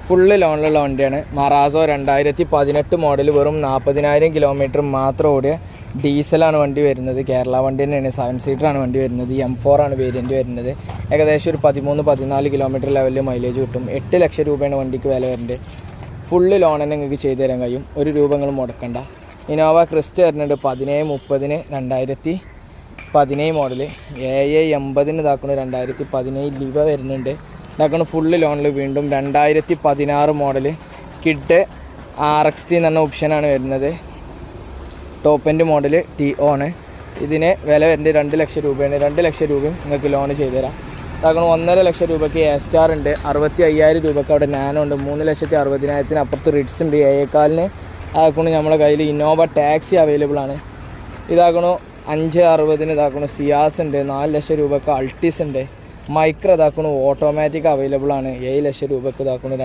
Full ലോണിലുള്ള വണ്ടിയാണ്. Marazzo 2018 model, വെറും 40,000 kilometre മാത്രം ഓടിയ ഡീസലാണ് വണ്ടി വരുന്നത്. കേരള വണ്ടി തന്നെയാണ്, 7 സീറ്ററാണ് വണ്ടി വരുന്നത്. M4 ആണ് വേരിയൻറ്റ് വരുന്നത്. ഏകദേശം ഒരു 13-14 കിലോമീറ്റർ ലെവലിൽ മൈലേജ് കിട്ടും. 8 ലക്ഷം രൂപയാണ് വണ്ടിക്ക് വില വരുന്നത്. ഫുള്ള് ലോൺ തന്നെ നിങ്ങൾക്ക് ചെയ്തു തരാൻ കഴിയും, ഒരു രൂപ നിങ്ങൾ മുടക്കണ്ട. ഇന്നോവ ക്രിസ്റ്റ വരുന്നുണ്ട് 1730 2017 മോഡൽ. 780 ഇതാക്കണം 2017 ലിവ വരുന്നുണ്ട്. ഇതാക്കണം ഫുള്ള് ലോണിൽ. വീണ്ടും 2016 മോഡൽ കിഡ് RXT എന്ന് പറഞ്ഞ ഓപ്ഷനാണ് വരുന്നത്. ടോപ്പ് എൻഡ് മോഡൽ TO ആണ്. ഇതിന് വില വരുന്നത് 2 ലക്ഷം രൂപയാണ്. 2 ലക്ഷം രൂപയും നിങ്ങൾക്ക് ലോൺ ചെയ്തു തരാം. ഇതാക്കണം 1.5 ലക്ഷം രൂപയ്ക്ക് A-Star ഉണ്ട്. 65,000 രൂപയ്ക്ക് അവിടെ നാനോ ഉണ്ട്. 3,60,000 അപ്പുറത്ത് റിഡ്സ് ഉണ്ട്. ഏക്കാലിന് അതാക്കണം നമ്മുടെ കയ്യിൽ ഇന്നോവ ടാക്സി അവൈലബിൾ ആണ്. ഇതാക്കണോ 560 ഇതാക്കണോ സിയാസ് ഉണ്ട്. 4 ലക്ഷം രൂപയ്ക്ക് അൾട്ടിസ് ഉണ്ട്. മൈക്ര ഇതാക്കണോ ഓട്ടോമാറ്റിക് അവൈലബിൾ ആണ്. 7 ലക്ഷം രൂപയ്ക്ക് ഇതാക്കണോ